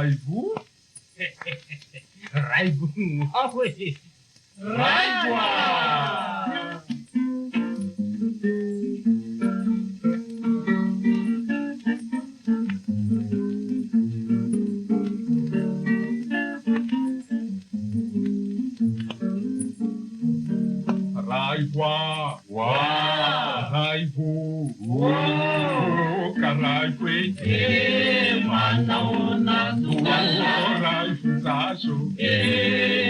Raibu? Raibu ngawe. Raibwa! Raibwa! Wa! Raibu! Wa! Karaibwe! Manaona tuwala. Raibu zaso!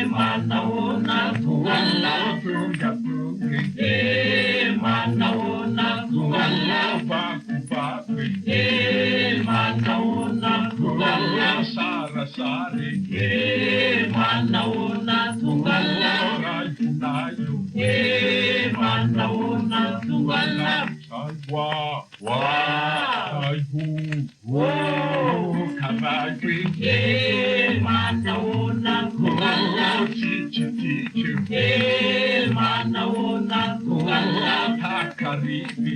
Manaona tuwala. Tunga tunge! Manaona tuwala. Baku baku! Manaona tuwala. Sara sare! Manaona tuwala. Raibu nayo! Manaona tuwala. Raibwa! Wa! Raibu! Wa! Karaibwe! Manaona tuwala. Chichu chichu! Manaona tuwala. Takaribi!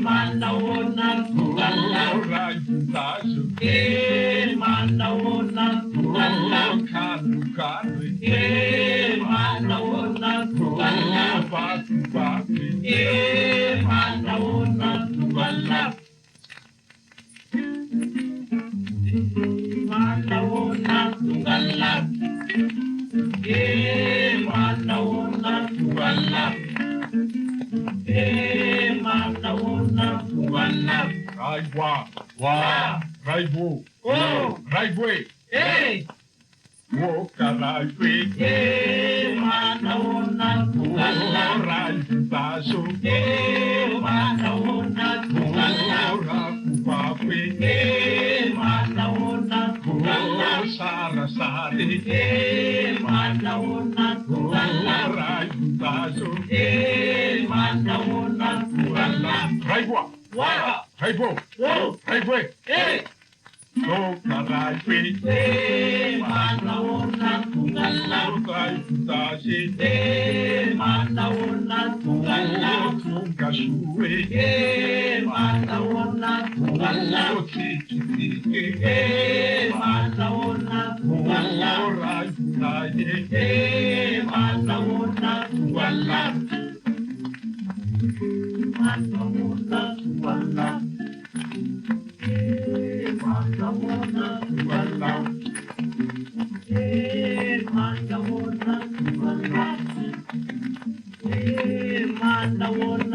Manaona tuwala. Raibu zaso! Manaona tuwala. Kanu kanu! Manaona tuwala. Baku baku! Manaona tuwala. Manaona tuwala. Manaona tuwala. Manaona tuwala. Raibwa! Wa! Raibu! Oh! Raibwe! Hey! Wo karaibwe! Manaona tuwala. Raibu zaso! Manaona tuwala. Raku bakwe! Manaona tuwala. Sara sare! Manaona tuwala. Raibu zaso! Manaona tuwala. Raibwa! Wa! Raibu! Wo! Raibwe! Hey! Wo karaibwe! Manaona tuwala. Raibu zase! Manaona tuwala. Tunga shure! Manaona tuwala. Chichu chichu! Manaona tuwala. Raibu naye! Manaona tuwala. Manaona tuwala. Manaona tuwala. Manaona tuwala. Manaona